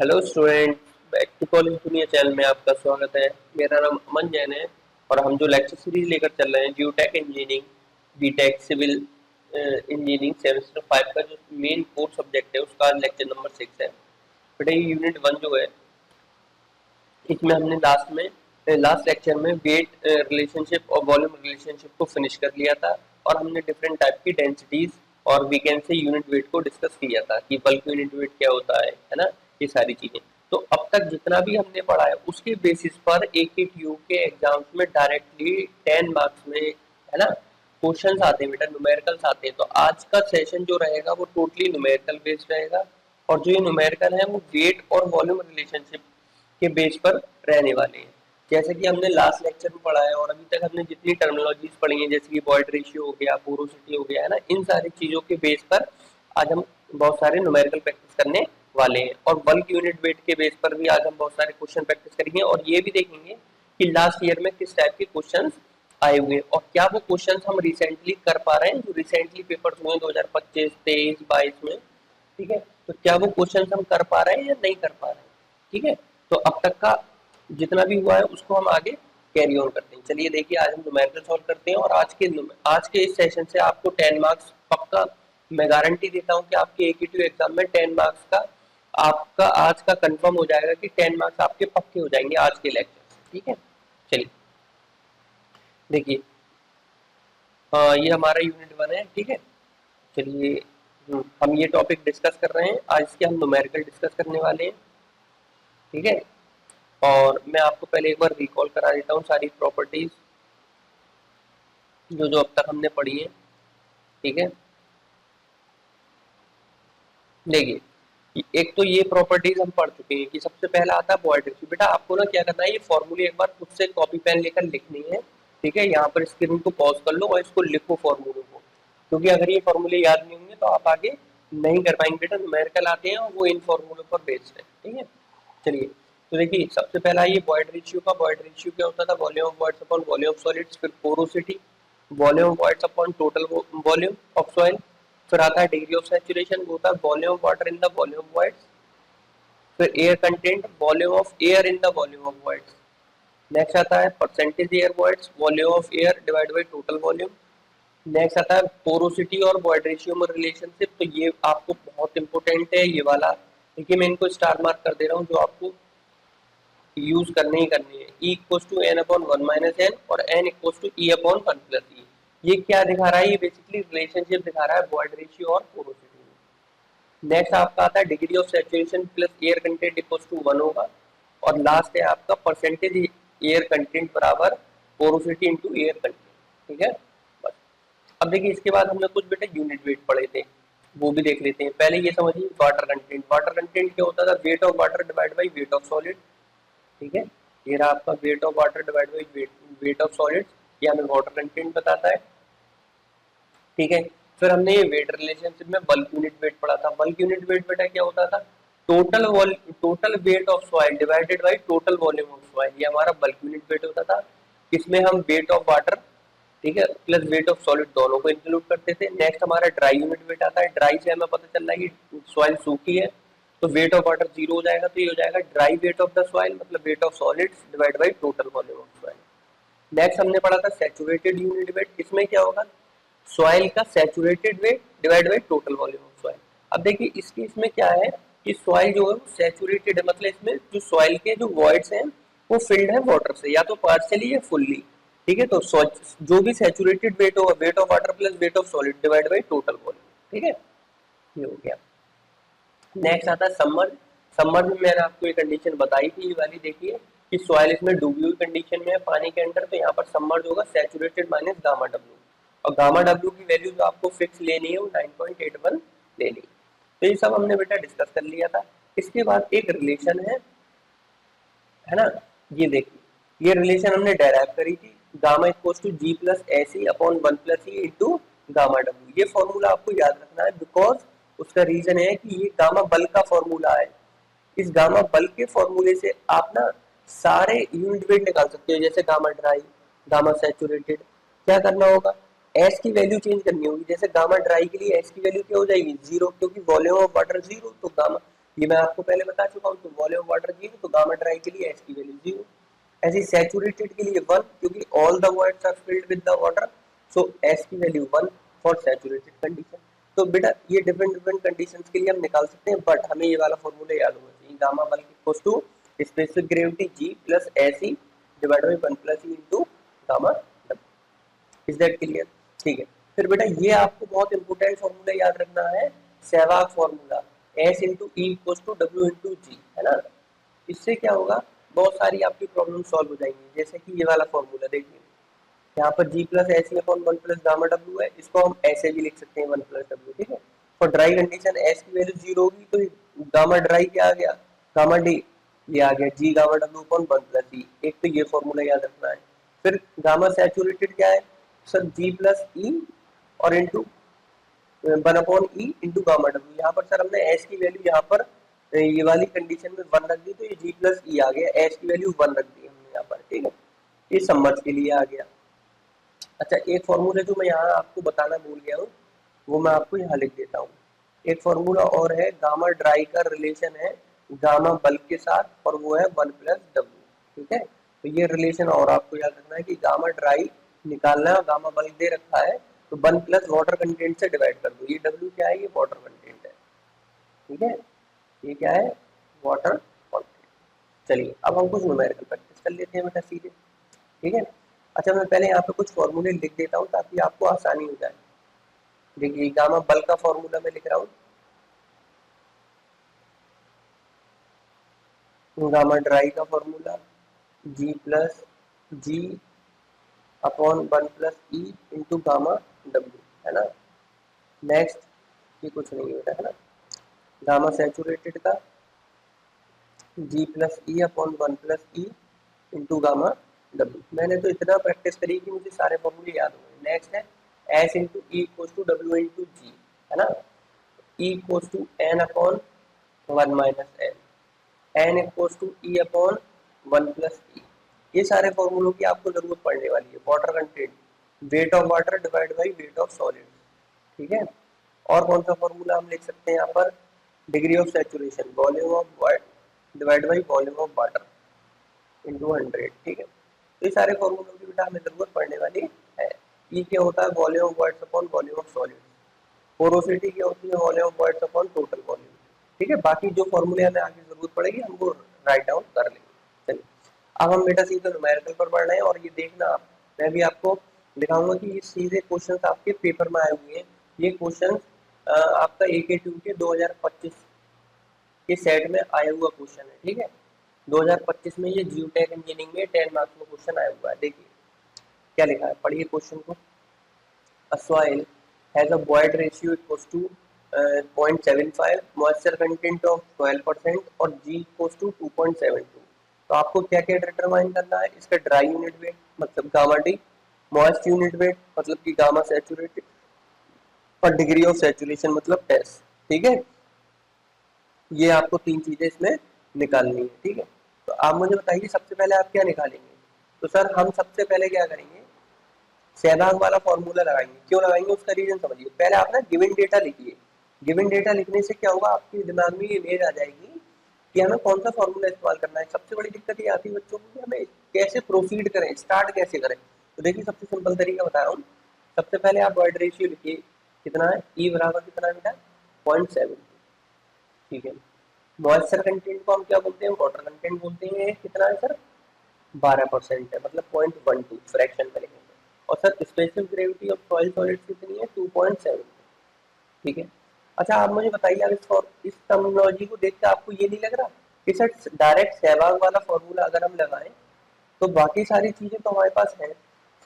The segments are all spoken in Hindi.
Hello student, back to college Duniya channel में आपका स्वागत है। मेरा नाम अमन जैन है और हम जो लेक्चर सीरीज लेकर चल रहे हैं geotech engineering, BTech civil engineering semester 5 का जो मेन कोर सब्जेक्ट है उसका आज लेक्चर नंबर 6 है। बेटा ये यूनिट 1 जो है इसमें हमने लास्ट लेक्चर में वेट रिलेशनशिप और वॉल्यूम रिलेशनशिप को फिनिश कर लिया था और हमने डिफरेंट टाइप की डेंसिटीज और we can say unit weight को डिस्कस किया था कि बल्क यूनिट वेट क्या होता है ना, ये सारी चीजें। तो अब तक जितना भी हमने पढ़ा है उसके बेसिस पर एक ही ट्यूब के एग्जाम्स में डायरेक्टली 10 मार्क्स में है ना क्वेश्चंस आते हैं बेटा, न्यूमेरिकल्स आते हैं। तो आज का सेशन जो रहेगा वो टोटली न्यूमेरिकल बेस्ड रहेगा और जो ये न्यूमेरिकल है वो वेट और वॉल्यूम रिलेशनशिप के बेस पर रहने वाले हैं। जैसे कि हमने लास्ट लेक्चर में पढ़ा है और अभी तक हमने जितनी टर्मिनोलॉजीज पढ़ी हैं जैसे कि बॉयड रेशियो हो गया, पोरोसिटी हो गया, है ना, इन सारी चीजों के बेस पर आज हम बहुत सारे न्यूमेरिकल प्रैक्टिस करने वाले हैं और बल्क यूनिट वेट के बेस पर भी आज हम बहुत सारे क्वेश्चन प्रैक्टिस करेंगे और ये भी देखेंगे कि लास्ट ईयर में किस टाइप के क्वेश्चन आए हुए हैं और क्या वो क्वेश्चन हम रिसेंटली कर पा रहे हैं जो रिसेंटली पेपर्स हुए 2025, 23, 22 में। ठीक है, तो क्या वो क्वेश्चन हम कर पा रहे हैं या नहीं कर पा रहे हैं। ठीक है, तो अब तक का जितना भी हुआ है उसको हम आगे कैरी ऑन करते हैं। चलिए देखिए, आज हम न्यूमेरिकल सॉल्व करते हैं और आज के इस सेशन से आपको 10 मार्क्स पक्का, मैं गारंटी देता हूँ कि आपके एकेटीव एग्जाम में 10 मार्क्स का आपका आज का कंफर्म हो जाएगा कि 10 मार्क्स आपके पक्के हो जाएंगे आज के लेक्चर से। ठीक है, चलिए देखिए, ये हमारा यूनिट 1 है। ठीक है, चलिए हम ये टॉपिक डिस्कस कर रहे हैं, आज इसके हम न्यूमेरिकल डिस्कस करने वाले हैं। ठीक है, और मैं आपको पहले एक बार रिकॉल करा देता हूँ सारी प्रॉपर्टीज जो जो अब तक हमने पढ़ी है। ठीक है, देखिए एक तो ये प्रॉपर्टीज हम पढ़ चुके हैं कि सबसे पहला आता है बॉयड रेशियो। बेटा आपको ना क्या करना है, ये फॉर्मूले एक बार खुद से कॉपी पेन लेकर लिखनी है। ठीक है, यहाँ पर स्क्रीन को पॉज कर लो और इसको लिखो फॉर्मूले को, क्योंकि अगर ये फॉर्मूले याद नहीं होंगे तो आप आगे नहीं कर पाएंगे। बेटा न्यूमेरिकल आते हैं और वो इन फॉर्मूलों पर बेस्ड है। ठीक है, चलिए तो देखिए सबसे पहला ये बॉयड रेशियो का, बॉयड रेशियो क्या होता था, volume of voids upon volume of solids, फिर porosity, volume of voids upon total volume of soil, फिर आता है डिग्री ऑफ सैचुरेशन, वो होता है volume of water in the volume of voids, फिर air content, volume of air in the volume of voids. Next आता है percentage air voids, volume of air divide by total volume. Next आता है पोरोसिटी और बॉयड रेशियो में रिलेशनशिप। तो ये आपको बहुत इंपॉर्टेंट है ये वाला, देखिए मैं इनको स्टार मार्क कर दे रहा हूँ जो आपको यूज करने ही करनी है। E equal to N upon one minus N और N equal to E upon one plus E. ये क्या दिखा रहा है, ये बेसिकली रिलेशनशिप दिखा रहा है बॉयड रेशियो और पोरोसिटी में। नेक्स्ट आपका आता है degree of saturation plus air content equal to one होगा और लास्ट है आपका परसेंटेज एयर कंटेंट बराबर पोरोसिटी इंटू एयर कंटेंट। ठीक है, बस। अब देखिए इसके बाद हमने कुछ बेटा यूनिट वेट पढ़े थे, वो भी देख लेते हैं। पहले ये समझिए वाटर कंटेंट। वाटर कंटेंट क्या होता था, wait of water divide by weight of solid. ठीक है, ये रहा आपका wait of water divide by weight of solids, ये हमें वाटर कंटेंट बताता है। ठीक है, फिर हमने ये वेट रिलेशनशिप में बल्क यूनिट वेट पढ़ा था। बल्क यूनिट वेट बेटा क्या होता था, total weight of soil divided by total volume of soil, ये हमारा बल्क यूनिट वेट होता था। इसमें हम वेट ऑफ वाटर, ठीक है, प्लस वेट ऑफ सॉलिड दोनों को इंक्लूड करते थे। नेक्स्ट हमारा ड्राई यूनिट वेट आता है। ड्राई से हमें पता चल रहा है कि सॉइल सूखी है तो वेट ऑफ वाटर जीरो हो जाएगा, तो ये हो जाएगा dry weight of the soil मतलब weight of solids divide by total volume of soil. Next हमने पढ़ा था सैचुरेटेड यूनिट वेट। इसमें क्या होगा, सॉइल का saturated weight divide by total volume of soil. अब देखिए इसके इसमें क्या है कि सॉइल जो है वो सैचुरेटेड है, मतलब इसमें जो सॉइल के जो वॉइड्स हैं वो फिल्ड है वाटर से, या तो पार्शियली या फुल्ली। ठीक है, तो जो भी सैचुरेटेड वेट होगा, wait of water plus wait of solid divide by total volume. ठीक है, ये हो गया। नेक्स्ट आता है सबमर्ज। सबमर्ज में मैंने आपको ये कंडीशन बताई थी, ये वाली देखिए कि सॉइल इसमें डूबी हुई कंडीशन में है पानी के अंदर, तो यहाँ पर सबमर्ज होगा सैचुरेटेड माइनस गामा डब्ल्यू, और गामा डब्ल्यू की वैल्यू जो आपको फिक्स लेनी है वो 9.81 लेनी है। तो ये सब हमने बेटा डिस्कस कर लिया था। इसके बाद एक रिलेशन है ना, ये देखिए ये रिलेशन हमने डेराइव करी थी, gamma equals to G plus S E upon one plus E into gamma W. ये फॉर्मूला आपको याद रखना है बिकॉज उसका रीजन है कि ये गामा बल का फॉर्मूला है। इस गामा बल के फॉर्मूले से आप ना सारे यूनिट वेट निकाल सकते हो, जैसे गामा ड्राई, गामा सैचुरेटेड। क्या करना होगा, एस की वैल्यू चेंज करनी होगी। जैसे गामा ड्राई के लिए एस की वैल्यू क्या हो जाएगी, जीरो, क्योंकि वॉल्यूम ऑफ वाटर जीरो, तो गामा ये मैं आपको पहले बता चुका हूँ। तो वॉल्यूम ऑफ वाटर 0, तो गामा ड्राई के लिए एस की वैल्यू 0। ऐसे सैचुरेटेड के लिए 1, क्योंकि all the voids are filled with the water, so S की वैल्यू 1 फॉर सैचुरेटेड कंडीशन। तो बेटा ये डिफरेंट डिफरेंट कंडीशंस के लिए हम निकाल सकते हैं, बट हमें ये वाला फॉर्मूला याद होना चाहिए। Gamma bulk equals to specific gravity G plus S E divide by 1 plus E into gamma W. Is that clear? ठीक है। फिर बेटा ये आपको बहुत इंपॉर्टेंट फॉर्मूला याद रखना है, सेवाग formula, S into E equals to W into G, है ना। इससे क्या होगा, बहुत सारी आपकी प्रॉब्लम सॉल्व हो जाएंगी। जैसे कि ये वाला फॉर्मूला देखिए, यहाँ पर G plus S C upon 1 plus gamma W है, इसको हम ऐसे भी लिख सकते हैं 1 प्लस डब्ल्यू, ठीक है। फॉर ड्राई कंडीशन एस की वैल्यू 0 होगी, तो गामा ड्राई क्या आ गया, गामा डी, ये आ गया G gamma W upon 1 plus E. एक तो ये फॉर्मूला याद रखना है। फिर गामा सैचुरेटेड क्या है सर, जी प्लस ई और इंटू 1 अपॉन ई इंटू गामा डब्ल्यू। यहाँ पर सर हमने एस की वैल्यू यहाँ पर ये वाली कंडीशन में 1 रख दी, तो ये जी प्लस ई आ गया, एस की वैल्यू 1 रख दी हमने यहाँ पर, ठीक है। ये समझ के लिए आ गया। अच्छा, एक फॉर्मूला जो मैं यहाँ आपको बताना भूल गया हूँ, वो मैं आपको यहाँ लिख देता हूँ। एक फॉर्मूला और है, गामा ड्राई का रिलेशन है गामा बल्क के साथ, और वो है 1 प्लस डब्ल्यू, ठीक है। तो ये रिलेशन और आपको याद रखना है कि गामा ड्राई निकालना है और गामा बल्क दे रखा है, तो 1 प्लस वाटर कंटेंट से डिवाइड कर दो। ये डब्ल्यू क्या है, ये वाटर कंटेंट है, ठीक है। ये क्या है, वाटर कंटेंट। चलिए अब हम कुछ न्यूमेरिकल प्रैक्टिस कर लेते हैं बेटा सीधे, ठीक है। अच्छा, मैं पहले यहाँ पे कुछ फॉर्मूले लिख देता हूँ ताकि आपको आसानी हो जाए। देखिए गामा बल का फॉर्मूला मैं लिख रहा हूँ, गामा ड्राई का formula G plus G upon 1 plus E into gamma W, है ना। नेक्स्ट, ये कुछ नहीं होता है ना, गामा सैचुरेटेड का G plus E upon 1 plus E into gamma W. मैंने तो इतना प्रैक्टिस करी कि मुझे सारे फॉर्मूले याद हो गए। नेक्स्ट है S into E equals to W into G, है ना। E equals to N upon 1 minus N, N equals to E upon 1 plus E. ये सारे फॉर्मूलों की आपको जरूरत पड़ने वाली है। Water content, weight of water divide by weight of solid, ठीक है। और कौन सा फॉर्मूला हम लिख सकते हैं यहाँ पर, degree of saturation, volume of water divide by volume of water into 100, ठीक है। तो ये सारे फॉर्मूलों की बेटा हमें जरूरत पड़ने वाली है। ई क्या होता है, volume of water upon volume of solid. Porosity क्या होती है, volume of water upon total volume, ठीक है। बाकी जो फॉर्मूले हमें आगे जरूरत पड़ेगी हम वो राइट डाउन कर लेंगे। चलिए अब हम बेटा सीधे न्यूमेरिकल पर बढ़ रहे हैं, और ये देखना आप, मैं भी आपको दिखाऊंगा कि ये सीधे क्वेश्चंस आपके पेपर में आए हुए हैं। ये क्वेश्चन आपका AK2 के 2025 के सेट में आया हुआ क्वेश्चन है, ठीक है। 2025 में ये जियोटेक इंजीनियरिंग में 10 मार्क्स में क्वेश्चन आया हुआ है। देखिए क्या लिखा है, पढ़िए क्वेश्चन को। A soil has a void ratio equals to 0.75, moisture content of 12% और G equals to 2.72। तो आपको क्या क्या डिटरमाइन करना है, इसका ड्राई यूनिट वेट मतलब gamma D, moist unit weight मतलब कि गामा सैचुरेटेड, और डिग्री ऑफ सैचुरेशन मतलब एस, ठीक है। ये आपको तीन चीजें इसमें निकालनी है, ठीक है। तो आप मुझे बताइए सबसे पहले आप क्या निकालेंगे। तो सर हम सबसे पहले क्या करेंगे, सहवाग वाला फॉर्मूला लगाएंगे। क्यों लगाएंगे उसका रीजन समझिए। पहले आप ना गिवन डेटा लिखिए। गिवन डेटा लिखने से क्या होगा, आपके दिमाग में ये इमेज आ जाएगी कि हमें कौन सा फॉर्मूला इस्तेमाल करना है। सबसे बड़ी दिक्कत ये आती है बच्चों को कि हमें कैसे प्रोसीड करें, स्टार्ट कैसे करें। तो देखिए सबसे सिंपल तरीका बता रहा हूँ। सबसे पहले आप वर्ड रेशियो लिखिए, कितना है, ई बराबर कितना है बेटा, 0.7, ठीक है। मॉइस्चर कंटेंट को हम क्या बोलते हैं, वाटर कंटेंट बोलते हैं। कितना है सर, 12% है, मतलब 0.12 फ्रैक्शन में लिखेंगे। और sir specific gravity of soil solids कितनी है, 2.7, ठीक है। अच्छा आप मुझे बताइए, अब इस टर्मिनोलॉजी को देख के आपको ये नहीं लग रहा कि सर डायरेक्ट सहवाग वाला फॉर्मूला अगर हम लगाएं तो बाकी सारी चीजें तो हमारे पास है।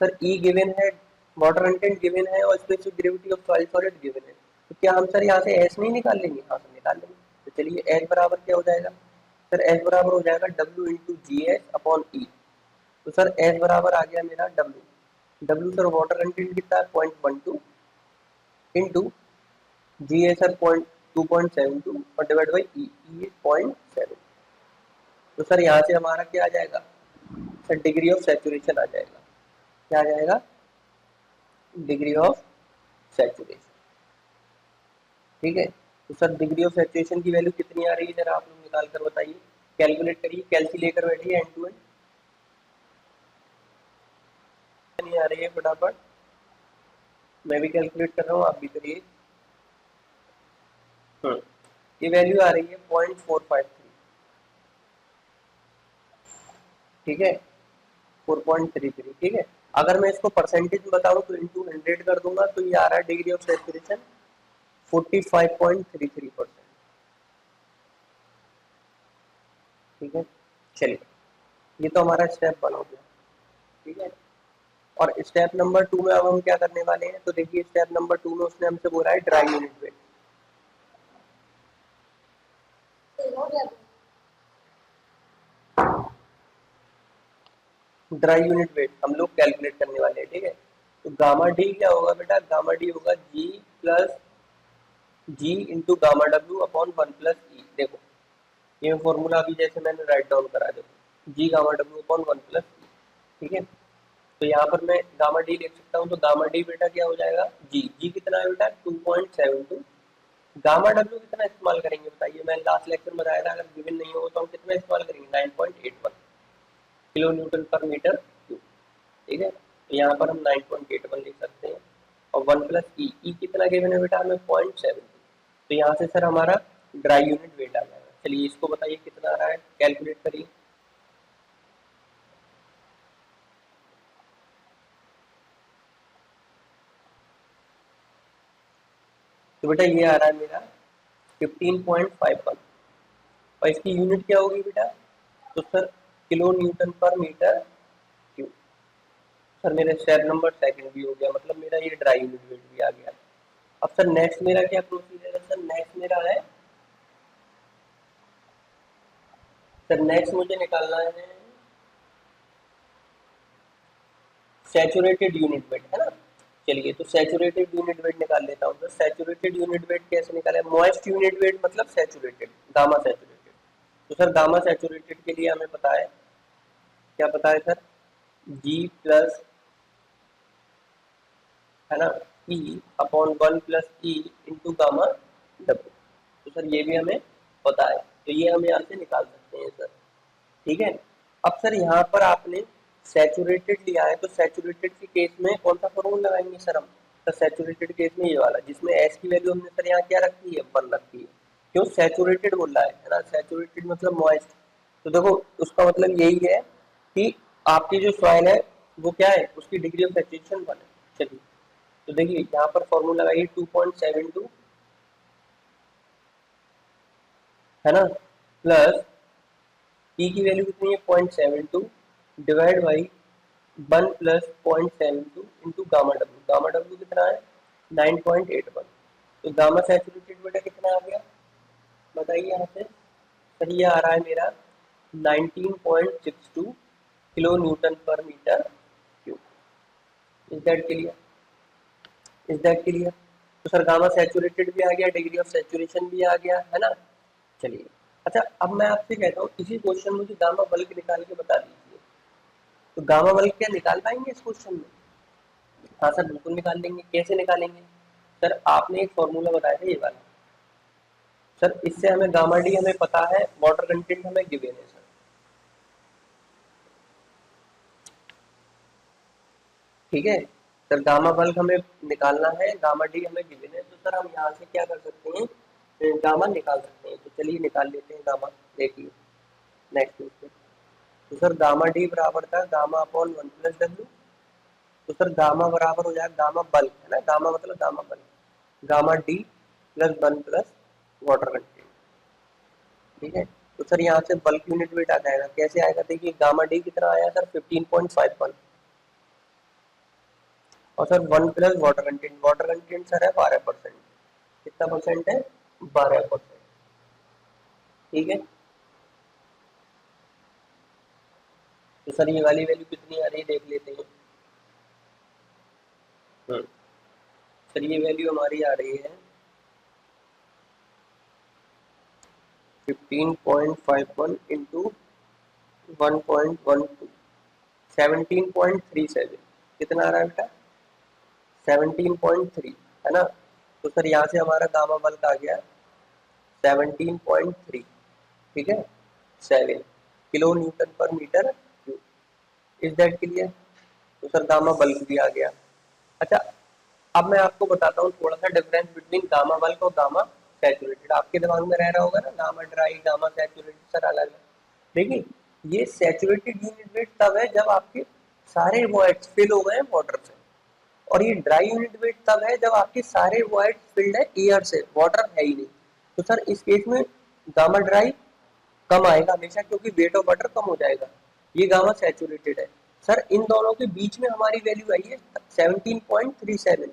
सर ई गिवन है, वाटर कंटेंट गिवन है, और specific gravity of soil solid given है। तो क्या हम सर यहाँ से एस नहीं निकाल लेंगे, हाँ सर निकाल लेंगे। तो चलिए एस बराबर क्या हो जाएगा, सर एस बराबर हो जाएगा W into G S upon E. तो सर एस बराबर आ गया मेरा W, W sir water content कितना है, 0.12 इंटू जी है सर 2.72 और डिवाइड बाई ई, ई 0.7। तो सर यहाँ से हमारा क्या आ जाएगा, सर डिग्री ऑफ सैचुरेशन आ जाएगा। क्या आ जाएगा, डिग्री ऑफ सैचुरेशन, ठीक है। तो सर डिग्री ऑफ सैचुरेशन की वैल्यू कितनी आ रही है, जरा आप लोग निकाल कर बताइए, कैलकुलेट करिए, कैलसी लेकर बैठिए एंड टू एंड। नहीं आ रही है फटाफट, मैं भी कैलकुलेट कर रहा हूँ, आप भी करिए। ये वैल्यू आ रही है 0.453, ठीक है, 4.33, ठीक है। अगर मैं इसको परसेंटेज में बताऊं तो इंटू 100 कर दूंगा तो ये आ रहा है डिग्री ऑफ सैचुरेशन 45.33%, ठीक है। चलिए, ये तो हमारा स्टेप 1 हो गया, ठीक है। और स्टेप नंबर 2 में अब हम क्या करने वाले हैं, तो देखिए स्टेप नंबर 2 में उसने हमसे बोला है dry unit weight. Dry unit weight हम लोग कैलकुलेट करने वाले हैं, ठीक है। तो गामा डी क्या होगा बेटा, गामा डी होगा G plus G into gamma W upon 1 plus E. देखो ये फॉर्मूला अभी जैसे मैंने राइट डाउन करा, देखो G gamma W upon 1 plus E, ठीक है। तो यहाँ पर मैं गामा डी लिख सकता हूँ, तो गामा डी बेटा क्या हो जाएगा, जी जी कितना है बेटा 2.72, गामा डब्ल्यू कितना इस्तेमाल करेंगे बताइए, मैंने लास्ट लेक्चर में बताया था, अगर गिवन नहीं हो तो हम कितना इस्तेमाल करेंगे 9.81 किलो न्यूटन पर मीटर क्यूब, ठीक है। तो यहाँ पर हम 9.81 लिख सकते हैं, और 1 प्लस ई कितना गिवन है बेटा हमें 0.7, तो यहाँ से सर हमारा ड्राई यूनिट वेट आ जाएगा। चलिए इसको बताइए कितना आ रहा है, कैलकुलेट करिए। तो बेटा ये आ रहा है मेरा 15.51, और इसकी यूनिट क्या होगी बेटा, तो सर किलो न्यूटन पर मीटर क्यूब। सर मेरा स्टेप नंबर 2 भी हो गया, मतलब मेरा ये ड्राई यूनिट वेट भी आ गया। अब सर नेक्स्ट मेरा क्या प्रोसीजर है, सर नेक्स्ट मेरा है, सर नेक्स्ट मुझे निकालना है सैचुरेटेड यूनिट वेट, है ना। चलिए तो सैचुरेटेड यूनिट वेट निकाल लेता हूँ। तो सैचुरेटेड यूनिट वेट कैसे निकाले, मॉइस्ट यूनिट वेट मतलब सैचुरेटेड, गामा सैचुरेटेड। तो सर गामा सैचुरेटेड के लिए हमें पता है, क्या पता है सर, जी प्लस, है ना, ई upon 1 plus E into gamma W. तो सर ये भी हमें पता है, तो ये हम यहाँ से निकाल सकते हैं सर, ठीक है। अब सर यहाँ पर आपने सैचुरेटेड लिया है, तो सैचुरेटेड के केस में कौन सा फॉर्मूला लगाएंगे सर हम, तो सैचुरेटेड केस में ये वाला, जिसमें एस की वैल्यू हमने सर यहाँ क्या रखी है 1 रखी है, क्यों सैचुरेटेड बोल रहा है ना, सैचुरेटेड मतलब मॉइस्ट। तो देखो उसका मतलब यही है कि आपकी जो सॉइल है वो क्या है, उसकी डिग्री ऑफ सैचुरेशन 1 है। चलिए तो देखिए यहाँ पर फॉर्मूला लगाइए 2.72, है ना, प्लस ई की वैल्यू कितनी है 0.72 divide by 1 plus 0.72 into gamma W, gamma W कितना है 9.81। तो गामा सैचुरेटेड बेटा कितना आ गया बताइए यहाँ से, सर ये आ रहा है मेरा 19.62 किलो न्यूटन पर metre cube. Is that clear, is that clear. तो सर गामा सैचुरेटेड भी आ गया, डिग्री ऑफ सैचुरेशन भी आ गया, है ना। चलिए, अच्छा अब मैं आपसे कहता हूँ इसी क्वेश्चन में मुझे गामा बल्क निकाल के बता दीजिए, तो गामा बल्क क्या निकाल पाएंगे इस क्वेश्चन में। हाँ सर बिल्कुल निकाल लेंगे, कैसे निकालेंगे, सर आपने एक फॉर्मूला बताया था ये वाला, सर इससे हमें गामा डी हमें पता है, वाटर कंटेंट हमें गिवन है सर, ठीक है। सर गामा बल्क हमें निकालना है, गामा डी हमें गिवन है, तो सर हम यहाँ से क्या कर सकते हैं, गामा निकाल सकते हैं। तो चलिए निकाल लेते हैं गामा, देखिए नेक्स्ट पे। तो सर गामा डी बराबर था गामा अपॉन 1 प्लस डब्ल्यू। तो सर गामा बराबर हो जाएगा गामा बल्क, है ना, गामा मतलब gamma bulk, gamma D plus 1 plus water content, ठीक है। तो सर यहाँ से बल्क यूनिट वेट आ जाएगा, कैसे आएगा, देखिए गामा डी कितना आया सर 15.51, और sir 1 plus water content sir है 12%, कितना परसेंट है 12%, ठीक है। तो सर ये वाली वैल्यू कितनी आ रही है देख लेते हैं। सर ये वैल्यू हमारी आ रही है 15.51 इंटू 1.12, 17.37, कितना आ रहा है बेटा 17.3, है ना। तो सर यहाँ से हमारा गामा बल्क आ गया 17.3, ठीक है, 7 किलो न्यूटन पर metre cube. Is that clear? तो सर गामा बल्क भी आ गया। अच्छा, अब मैं आपको बताता हूँ थोड़ा सा डिफरेंस बिटवीन गामा बल्क और गामा सैचुरेटेड। आपके दिमाग में रह रहा होगा ना, gamma dry gamma saturated, sir अलग है। देखिए, ये सैचुरेटेड यूनिट वेट तब है जब आपके सारे वॉइड्स फिल हो गए हैं वाटर से, और ये ड्राई यूनिट वेट तब है जब आपके सारे वॉइड फिल्ड है एयर से, वाटर है ही नहीं। तो सर इस केस में गामा ड्राई कम आएगा हमेशा, क्योंकि वेट ऑफ वाटर कम हो जाएगा। ये गामा सैचुरेटेड है। सर इन दोनों के बीच में हमारी वैल्यू आई है 17.37।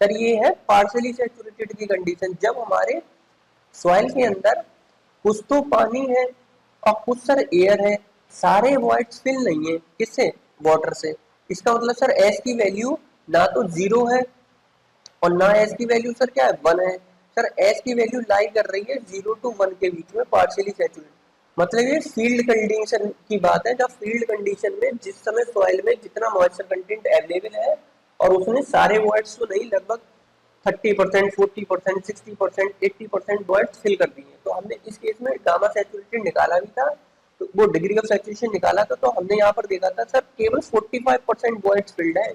सर ये है पार्शियली सैचुरेटेड की कंडीशन, जब हमारे सॉइल के अंदर कुछ तो पानी है और कुछ सर एयर है, सारे वॉइड्स फिल नहीं है, किससे? वाटर से। इसका मतलब सर एस की वैल्यू ना तो जीरो है और ना एस की वैल्यू सर क्या है, 1 है। सर एस की वैल्यू लाई कर रही है 0 to 1 के बीच में, पार्शियली सैचुरेटेड। मतलब ये फील्ड कंडीशन की बात है, जब फील्ड कंडीशन में जिस समय सॉइल में जितना मॉइस्चर कंटेंट अवेलेबल है और उसने सारे वॉइड्स तो नहीं, लगभग 30%, 40%, 60%, 80% वॉइड्स फिल कर दिए। तो हमने इस केस में गामा सैचुरेटेड निकाला भी था, तो वो डिग्री ऑफ सैचुरेशन निकाला था, तो हमने यहाँ पर देखा था सर केवल 45% वॉइड्स फिल्ड है।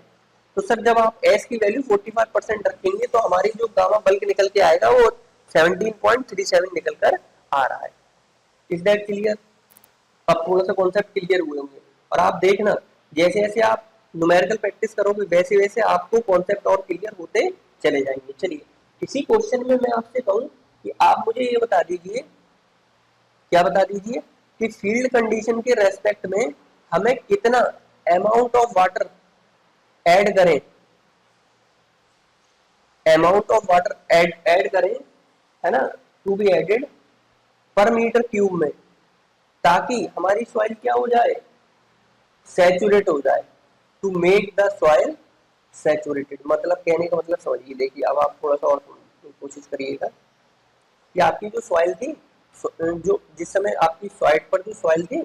तो सर जब आप एस की वैल्यू 45% रखेंगे तो हमारी जो गामा बल्क निकल के आएगा वो 17.37 निकल कर आ रहा है। Is that clear? अब थोड़ा सा कॉन्सेप्ट क्लियर हुए होंगे। और आप देखना, जैसे जैसे आप न्यूमेरिकल प्रैक्टिस करोगे वैसे वैसे आपको कॉन्सेप्ट और क्लियर होते चले जाएंगे। चलिए, इसी क्वेश्चन में मैं आपसे कहूँ कि आप मुझे ये बता दीजिए, क्या बता दीजिए कि फील्ड कंडीशन के रेस्पेक्ट में हमें कितना अमाउंट ऑफ वाटर ऐड करें, अमाउंट ऑफ वाटर ऐड करें, है ना, टू बी एडेड पर मीटर क्यूब में, ताकि हमारी सॉइल क्या हो जाए, सैचुरेट हो जाए, to make the soil saturated. मतलब कहने का मतलब समझिए, देखिए अब आप थोड़ा सा और कोशिश करिएगा कि आपकी जो सॉइल थी, जो जिस समय आपकी साइट पर जो सॉइल थी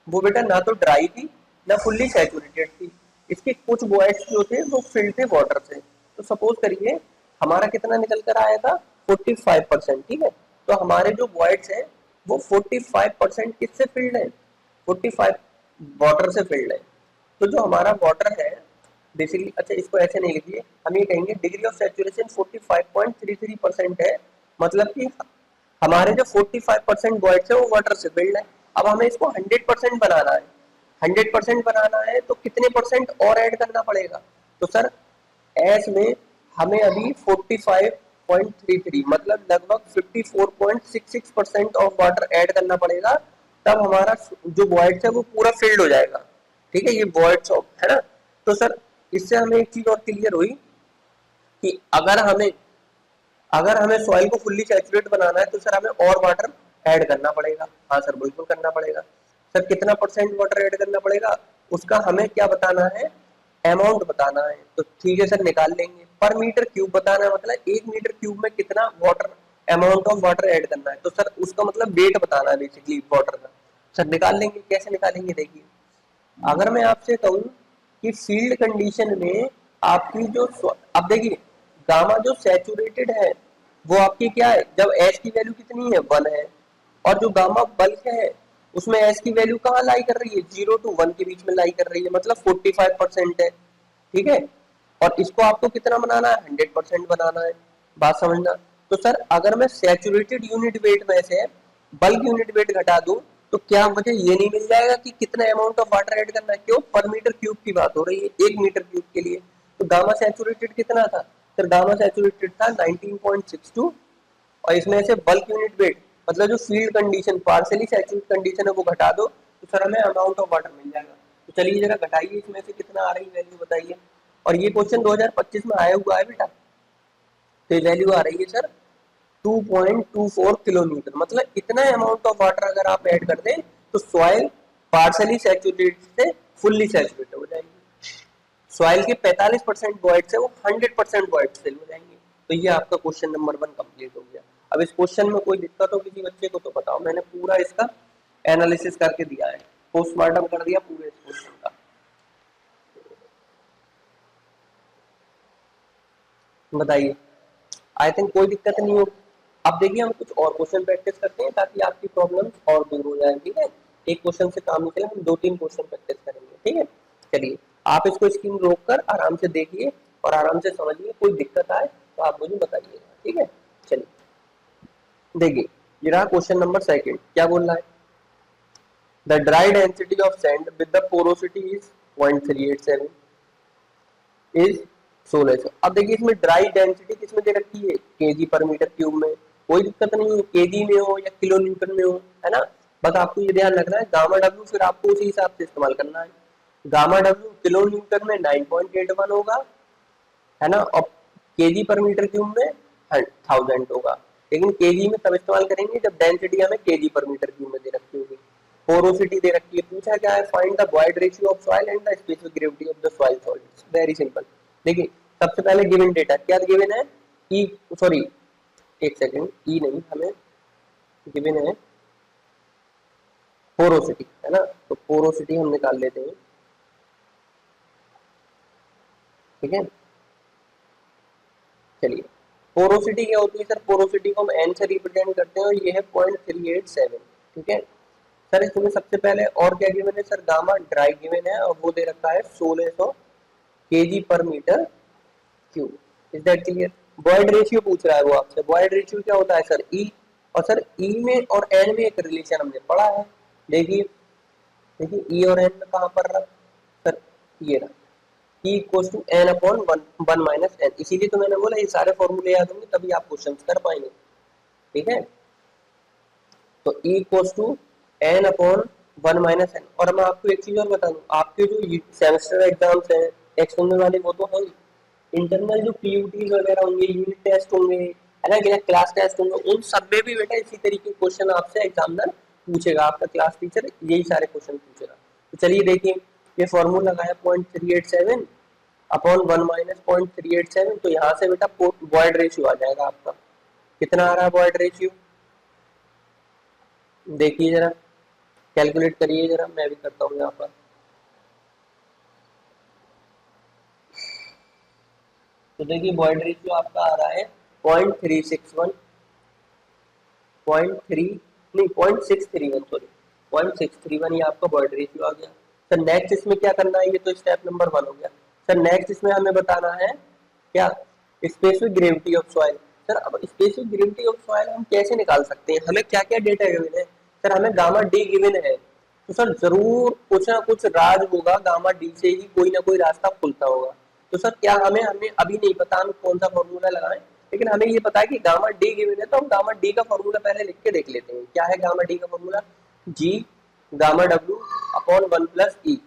वो बेटा ना तो ड्राई थी ना फुल्ली सैचुरेटेड थी, इसके कुछ वॉइड्स जो थे वो फिल्ड थे वाटर से। तो सपोज करिए हमारा कितना निकल कर आया था, 45%, ठीक है। तो हमारे जो वॉइड्स हैं वो 45% किससे फिल्ड है, 45 वाटर से फिल्ड है। तो जो हमारा वाटर है बेसिकली, अच्छा इसको ऐसे नहीं लिखिए, हम ये कहेंगे डिग्री ऑफ सैचुरेशन 45.33% है, मतलब कि हमारे जो 45% वॉइड्स है वो वाटर से फिल्ड है। अब हमें इसको 100% बनाना है, 100% बनाना है तो कितने परसेंट और ऐड करना पड़ेगा? तो सर एस में हमें अभी 45.33 मतलब लगभग 54.66% ऑफ वाटर ऐड करना पड़ेगा, तब हमारा जो वॉइड्स है वो पूरा फिल्ड हो जाएगा। ठीक है, ये वॉइड्स ऑफ है ना। तो सर इससे हमें एक चीज और क्लियर हुई कि अगर हमें सॉइल को फुल्ली सैचुरेट बनाना है तो सर हमें और वाटर ऐड करना पड़ेगा। हाँ सर बिल्कुल करना पड़ेगा। सर कितना परसेंट वाटर ऐड करना पड़ेगा, उसका हमें क्या बताना है, अमाउंट बताना है। तो ठीक है सर निकाल लेंगे, पर मीटर क्यूब बताना है, मतलब 1 मीटर क्यूब में कितना water, amount of water add करना है। तो सर उसका मतलब वेट बताना है बेसिकली वाटर का। सर निकाल लेंगे, कैसे निकालेंगे देखिए। अगर मैं आपसे कहूँ कि फील्ड कंडीशन में आपकी जो, अब देखिए गामा जो सैचुरेटेड है वो आपकी क्या है, जब एच की वैल्यू कितनी है, 1 है, और जो गामा बल्क है उसमें एच की वैल्यू कहाँ लाई कर रही है, 0 to 1 के बीच में लाई कर रही है, मतलब 45% है। ठीक है, और इसको आपको कितना बनाना है, 100% बनाना है। बात समझना। तो सर अगर मैं सैचुरेटेड यूनिट वेट में से बल्क यूनिट वेट घटा दूं तो क्या मुझे ये नहीं मिल जाएगा कि कितना अमाउंट ऑफ वाटर ऐड करना है? क्यों, पर मीटर क्यूब की बात हो रही है, 1 मीटर क्यूब के लिए। तो गामा सैचुरेटेड कितना था, सर गामा सैचुरेटेड था 19.62, और इसमें से बल्क यूनिट वेट मतलब जो field condition partially saturated condition है वो घटा दो तो सर हमें अमाउंट ऑफ वाटर मिल जाएगा। तो चलिए जरा घटाइए, इसमें से कितना आ रही वैल्यू बताइए। और ये क्वेश्चन 2025 में आया हुआ है बेटा। तो ये वैल्यू आ रही है सर 2.24 किलोमीटर, मतलब इतना अमाउंट ऑफ वाटर अगर आप ऐड कर दें तो सॉइल पार्शियली सैचुरेटेड से फुल्ली सैचुरेटेड हो जाएगी। सॉइल के 45% वॉइड से वो 100% वॉइड फिल हो जाएंगे। तो ये आपका क्वेश्चन नंबर 1 कंप्लीट हो गया। अब इस क्वेश्चन में कोई दिक्कत हो किसी बच्चे को तो बताओ, मैंने पूरा इसका एनालिसिस करके दिया है, पोस्टमार्टम कर दिया पूरे इस क्वेश्चन का। बताइए, आई थिंक कोई दिक्कत नहीं होगी। अब देखिए हम कुछ और क्वेश्चन प्रैक्टिस करते हैं ताकि आपकी प्रॉब्लम्स और दूर हो जाए, ठीक है। एक क्वेश्चन से काम निकले, हम 2-3 क्वेश्चन प्रैक्टिस करेंगे, ठीक है। चलिए आप इसको स्क्रीन रोक कर आराम से देखिए और आराम से समझिए, कोई दिक्कत आए तो आप मुझे बताइएगा, ठीक है। चलिए देखिए, ये रहा क्वेश्चन नंबर सेकंड, क्या बोल रहा है, the dry density of sand with the porosity is 0.387 is 1600। अब देखिए इसमें ड्राई डेंसिटी किसमें दे रखी है, केजी पर मीटर क्यूब में। कोई दिक्कत नहीं है, केजी में हो या किलो न्यूटन में हो, है ना। बस आपको ये ध्यान रखना है, गामा डब्ल्यू फिर आपको उसी हिसाब से इस्तेमाल करना है। गामा डब्ल्यू किलो न्यूटन में 9.81 होगा, है ना, और केजी पर मीटर क्यूब में 1000 होगा। लेकिन केजी में तब इस्तेमाल करेंगे जब डेंसिटी हमें केजी पर मीटर क्यूब में दे रखी होगी। पोरोसिटी दे रखी है, पूछा क्या है, find the void ratio of soil and the specific gravity of the soil solids. Very simple. देखिए सबसे पहले गिवन डेटा क्या गिवन है, ई सॉरी एक सेकंड, ई नहीं, हमें गिवन है पोरोसिटी, है ना। तो पोरोसिटी हम निकाल लेते हैं, ठीक है। चलिए पोरोसिटी क्या होती है सर, पोरोसिटी को हम एन से रिप्रेजेंट करते हैं और ये है 0.387, ठीक है। सर इसमें सबसे पहले और क्या गिवन है सर, गामा ड्राई गिवन है और वो दे रखा है 1600 KG per metre cube. Is that clear. Void ratio पूछ रहा है वो आपसे, बॉयड रेशियो क्या होता है सर, ई। और सर ई में और एन में एक रिलेशन हमने पढ़ा है, देखिए देखिए ई और एन में कहां पर रहा सर, ये रहा, E equal to N upon one minus N. इसीलिए तो मैंने बोला ये सारे फॉर्मूले याद होंगे तभी आप क्वेश्चन कर पाएंगे, ठीक है। तो E equal to N upon one minus N. और मैं आपको एक चीज और बता दूं, आपके जो सेमेस्टर एग्जाम्स हैं एक्सटर्नल वाले वो तो हैं, इंटरनल जो पीयूटी वगैरह होंगे, यूनिट टेस्ट होंगे, है ना, क्लास टेस्ट होंगे, उन सब में भी बेटा इसी तरीके के क्वेश्चन आपसे एग्जामिनर पूछेगा, आपका क्लास टीचर यही सारे क्वेश्चन पूछेगा। तो चलिए देखिए, ये फॉर्मूला लगाया 0.387 अपॉन 1 - 0.387, तो यहाँ से बेटा बॉयड रेशियो आ जाएगा आपका। कितना आ रहा है बॉयड रेशियो, देखिए जरा, कैलकुलेट करिए जरा, मैं भी करता हूँ यहाँ पर। तो देखिए बॉयड रेशियो आपका आ रहा है 0.361, 0.3 नहीं 0.631, सॉरी 0.631, ये आपका बॉयड रेशियो आ गया। सर नेक्स्ट इसमें क्या करना है, ये तो स्टेप नंबर 1 हो गया। सर नेक्स्ट इसमें हमें बताना है क्या, specific gravity of soil. Sir अब स्पेसिफिक ग्रेविटी ऑफ सॉइल हम कैसे निकाल सकते हैं, हमें क्या क्या डेटा गिवन है। सर हमें गामा डी गिवन है, तो सर जरूर कुछ ना कुछ राज होगा, गामा डी से ही कोई ना कोई रास्ता खुलता होगा। तो सर क्या हमें हमें अभी नहीं पता हम कौन सा फॉर्मूला लगाएं, लेकिन हमें ये पता है कि गामा डी गिवन है, तो हम गामा डी का फॉर्मूला पहले लिख के देख लेते हैं। क्या है गामा डी का फॉर्मूला, जी गामा डब्ल्यू अपॉन 1 + ई।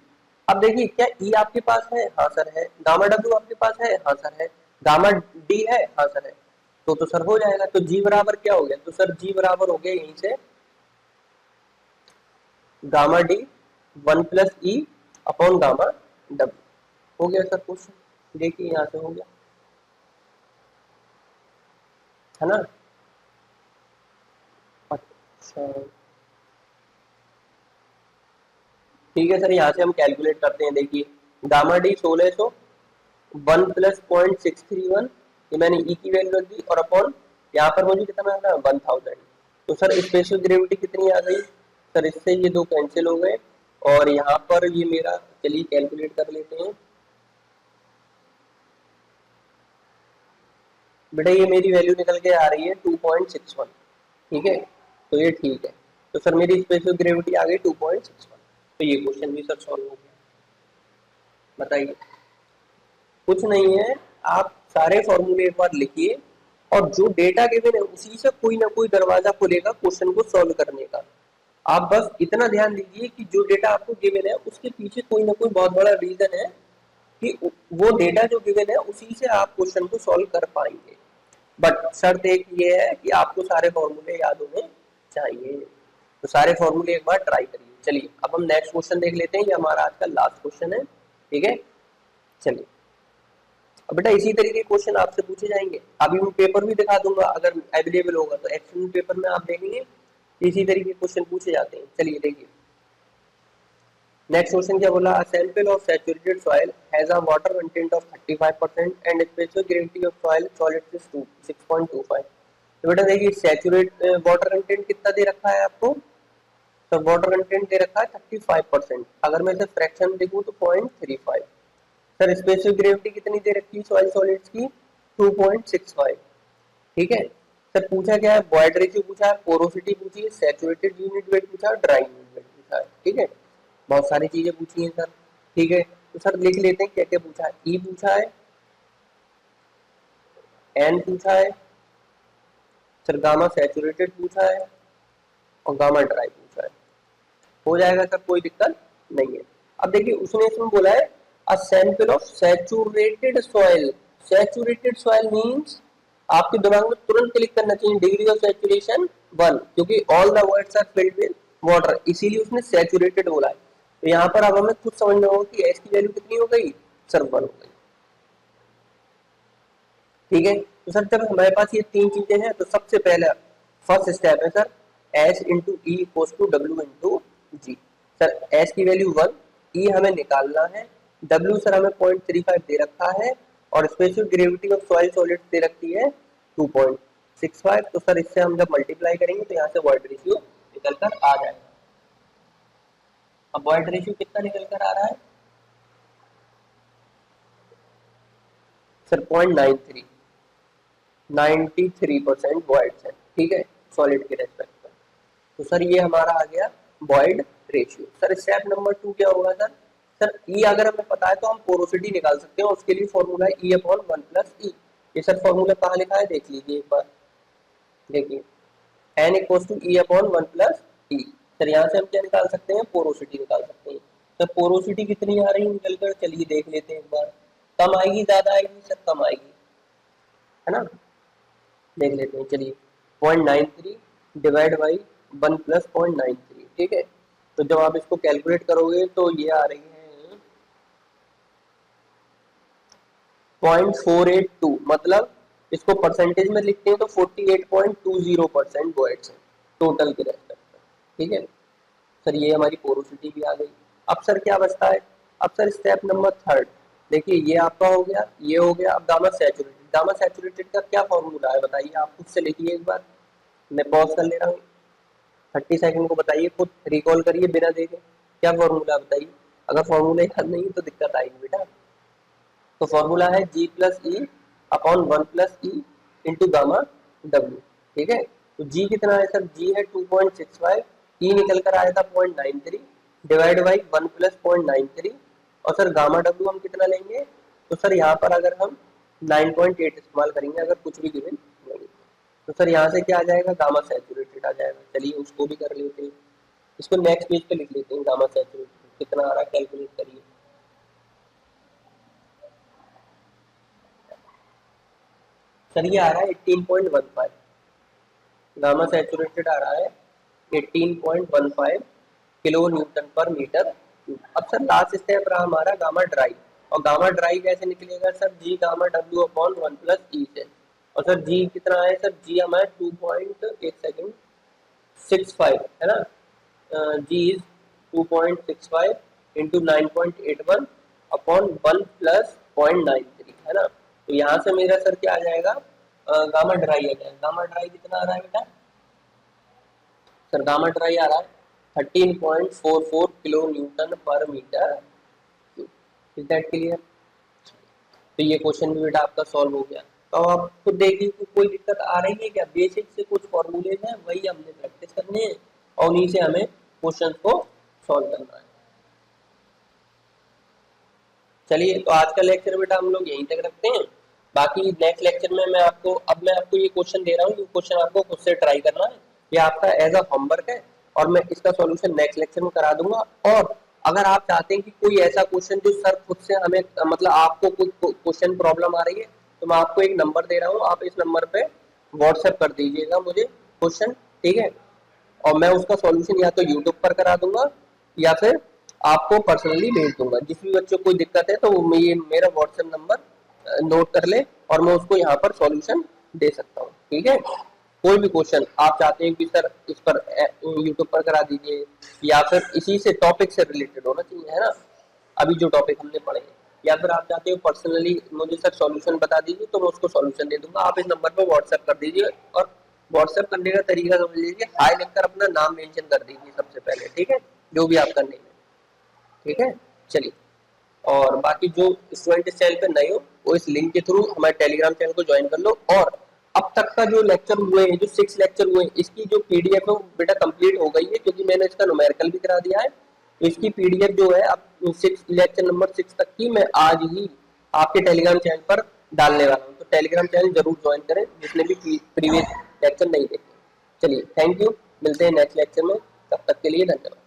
अब देखिए क्या ई आपके पास है, हाँ सर है। गामा डब्ल्यू आपके पास है, हाँ सर है। गामा डी है, हाँ सर है। तो सर हो जाएगा, तो जी बराबर क्या हो गया, तो सर जी बराबर हो गया यहीं से गामा डी 1 + ई अपॉन गामा डब्ल्यू। हो गया सर क्वेश्चन, देखिए यहाँ से हो गया, है ना। अच्छा ठीक है सर, यहाँ से हम कैलकुलेट करते हैं। देखिए गामा डी 1600, 1 + 0.631, ये मैंने ई की वैल्यू रख दी, और अपॉन यहाँ पर मुझे कितना आ रहा है 1000। तो सर स्पेशल ग्रेविटी कितनी आ गई सर, इससे ये दो कैंसिल हो गए, और यहाँ पर ये मेरा, चलिए कैलकुलेट कर लेते हैं बेटा, ये मेरी वैल्यू निकल के आ रही है 2.61, ठीक है। तो ये ठीक है, तो सर मेरी स्पेशल ग्रेविटी आ गई 2.61। तो ये क्वेश्चन भी सर सॉल्व हो गया। बताइए, कुछ नहीं है, आप सारे फॉर्मूले एक बार लिखिए और जो डेटा गिवन है उसी से कोई ना कोई दरवाजा खुलेगा क्वेश्चन को सॉल्व करने का। आप बस इतना ध्यान दीजिए कि जो डेटा आपको गिवन है उसके पीछे कोई ना कोई बहुत बड़ा रीजन है कि वो डेटा जो गिवन है उसी से आप क्वेश्चन को सॉल्व कर पाएंगे। बट शर्त एक ये है कि आपको सारे फॉर्मूले याद होने चाहिए। तो सारे फॉर्मूले एक बार ट्राई करिए। चलिए अब हम नेक्स्ट क्वेश्चन देख लेते हैं, ये हमारा आज का लास्ट क्वेश्चन है, ठीक है। चलिए अब बेटा इसी तरीके के क्वेश्चन आपसे पूछे जाएंगे, अभी मैं पेपर भी दिखा दूंगा अगर अवेलेबल होगा तो, एक्सटर्नल पेपर में आप देखेंगे इसी तरीके के क्वेश्चन पूछे जाते हैं। चलिए देखिए नेक्स्ट क्वेश्चन क्या बोला, sample of saturated soil has a water content of 35% and specific gravity of soil solids is 6.25। तो बेटा देखिए सैचुरेट वाटर कंटेंट कितना दे रखा है आपको, तो वाटर कंटेंट दे रखा है 35%। अगर मैं इसे फ्रैक्शन देखूं तो 0.35। सर स्पेसिफिक ग्रेविटी कितनी दे रखी है सॉइल सॉलिड्स की, 2.65। ठीक है सर, पूछा क्या है, बॉयड रेशियो पूछा है, पोरोसिटी पूछी है, सैचुरेटेड यूनिट वेट पूछा है, ड्राई यूनिट वेट पूछा है। ठीक है, बहुत सारी चीजें पूछी हैं सर। ठीक है, तो सर लिख लेते हैं क्या क्या पूछा है। ई पूछा है, एन पूछा है, सर गामा सैचुरेटेड पूछा है, और गामा ड्राई पूछा है। हो जाएगा सर, कोई दिक्कत नहीं है। अब देखिए उसने इसमें बोला है a sample of saturated soil. Saturated soil means आपके दिमाग में तुरंत क्लिक करना चाहिए डिग्री ऑफ सैचुरेशन 1, क्योंकि all the words are filled with water, इसीलिए उसने सैचुरेटेड बोला है। तो यहाँ पर अब हमें खुद समझना होगा कि एस की वैल्यू कितनी हो गई, सर 1 हो गई। ठीक है, तो सर जब हमारे पास ये तीन चीजें हैं तो सबसे पहला फर्स्ट स्टेप है sir S into E equals to W into G. Sir S की वैल्यू 1, ई हमें निकालना है, डब्ल्यू सर हमें 0.35 दे रखा है, और specific gravity of soil solids दे रखी है 2.65। तो सर इससे हम जब मल्टीप्लाई करेंगे तो यहाँ से वॉइड रेशियो निकल कर आ जाएगा। अब वॉइड रेशियो कितना निकल कर आ रहा है सर, 0.93, 93% वॉइड्स है। ठीक है, सॉलिड के रेस्पेक्ट में। तो सर ये हमारा आ गया void ratio. Sir step number 2 क्या होगा सर, सर ई अगर हमें पता है तो हम पोरोसिटी निकाल सकते हैं, उसके लिए फॉर्मूला है ई अपॉन 1 प्लस ई। ये सर फॉर्मूला कहाँ लिखा है देख लीजिए एक बार, देखिए N equals to E upon 1 plus E. Sir यहाँ से हम क्या निकाल सकते हैं, पोरोसिटी निकाल सकते हैं। सर पोरोसिटी कितनी आ रही है निकल कर, चलिए देख लेते हैं एक बार। कम आएगी ज्यादा आएगी, सर कम आएगी, है ना, देख लेते हैं चलिए। 0.93 डिवाइड बाई 1 प्लस 0.93। ठीक है, तो जब आप इसको कैलकुलेट करोगे तो ये आ रही है 0.482, मतलब इसको परसेंटेज में लिखते हैं तो 48.20% वॉइड्स है टोटल के रेस्पेक्ट में। ठीक है सर, ये हमारी पोरोसिटी भी आ गई। अब सर क्या बचता है, अब सर स्टेप नंबर 3, देखिए ये आपका हो गया, ये हो गया। अब गामा सैचुरेटेड, गामा सैचुरेटेड का क्या फॉर्मूला है बताइए, आप खुद से लिखिए एक बार, मैं पॉज कर ले रहा हूँ, 30 सेकंड को बताइए, खुद रिकॉल करिए बिना देखे, क्या फॉर्मूला बताइए। अगर फॉर्मूला याद नहीं तो दिक्कत आएगी बेटा। तो फॉर्मूला है G plus E upon 1 plus E into gamma W. ठीक है, तो जी कितना है सर, जी है 2.65, ई निकल कर आया था 0.93 डिवाइड बाई 1 प्लस 0.93, और सर गामा डब्ल्यू हम कितना लेंगे, तो सर यहाँ पर अगर हम 9.8 इस्तेमाल करेंगे अगर कुछ भी गिवन नहीं, तो सर यहाँ से क्या आ जाएगा, गामा सैचुरेटेड आ जाएगा। चलिए उसको भी कर लेते हैं, इसको नेक्स्ट पेज पे लिख लेते हैं, गामा सैचुरेटेड कितना आ रहा है कैलकुलेट करिए। सर ये आ रहा है 18.15, गामा सैचुरेटेड आ रहा है 18.15 किलो न्यूटन पर मीटर क्यूब। अब सर लास्ट स्टेप रहा हमारा गामा ड्राई, और गामा ड्राई कैसे निकलेगा sir, G gamma W upon 1 plus E से। और सर जी कितना है सर, जी हमारा 2.1 65 है ना, जी इज 2.65 इंटू 9.81 अपॉन 1 प्लस 0.93, है ना। तो यहाँ से मेरा सर क्या आ जाएगा, गामा ड्राई आ जाएगा। गामा ड्राई कितना आ रहा है बेटा, सर गामा ड्राई आ रहा है 13.44 किलो न्यूटन पर metre cube. Is that clear. तो ये क्वेश्चन भी बेटा आपका सॉल्व हो गया। तो आप खुद देखिए कि कोई दिक्कत आ रही है क्या, बेसिक से कुछ फॉर्मूले हैं वही हमने प्रैक्टिस करने हैं, और उन्हीं से हमें क्वेश्चन को सॉल्व करना है। चलिए तो आज का लेक्चर बेटा हम लोग यहीं तक रखते हैं, बाकी नेक्स्ट लेक्चर में मैं आपको ये क्वेश्चन दे रहा हूँ, ये क्वेश्चन आपको खुद से ट्राई करना है, ये आपका एज अ होमवर्क है, और मैं इसका सॉल्यूशन नेक्स्ट लेक्चर में करा दूंगा। और अगर आप चाहते हैं कि कोई ऐसा क्वेश्चन जो सर खुद से हमें मतलब आपको कोई क्वेश्चन प्रॉब्लम आ रही है, तो मैं आपको एक नंबर दे रहा हूँ, आप इस नंबर पे व्हाट्सएप कर दीजिएगा मुझे क्वेश्चन। ठीक है, और मैं उसका सॉल्यूशन या तो यूट्यूब पर करा दूंगा या फिर आपको पर्सनली भेज दूंगा। जिस भी बच्चों को कोई दिक्कत है तो वो ये मेरा व्हाट्सएप नंबर नोट कर ले, और मैं उसको यहाँ पर सॉल्यूशन दे सकता हूँ। ठीक है, कोई भी क्वेश्चन आप चाहते हैं कि सर इस पर यूट्यूब पर करा दीजिए, या फिर इसी से टॉपिक से रिलेटेड होना चाहिए, है ना, अभी जो टॉपिक हमने पढ़े हैं, या फिर आप चाहते हो पर्सनली मुझे सर सॉल्यूशन बता दीजिए तो मैं उसको सॉल्यूशन दे दूंगा। आप इस नंबर पर व्हाट्सएप कर दीजिए और व्हाट्सएप करने का तरीका समझ लीजिए, हाई लिखकर अपना नाम मेंशन कर दीजिए सबसे पहले, ठीक है, जो भी आप करने में, ठीक है। चलिए, और बाकी जो स्टूडेंट इस चैनल पे नए हो वो इस लिंक के थ्रू हमारे टेलीग्राम चैनल को ज्वाइन कर लो। और अब तक का जो लेक्चर हुए हैं, जो 6 लेक्चर हुए हैं, इसकी जो पीडीएफ है वो बेटा कंप्लीट हो गई है, क्योंकि मैंने इसका न्यूमेरिकल भी करा दिया है। तो इसकी पीडीएफ जो है अब 6 लेक्चर नंबर 6 तक की मैं आज ही आपके टेलीग्राम चैनल पर डालने वाला हूँ। तो टेलीग्राम चैनल जरूर ज्वाइन करें जिसने भी प्रीवियस लेक्चर नहीं देखे। चलिए, थैंक यू, मिलते हैं नेक्स्ट लेक्चर में, तब तक के लिए धन्यवाद।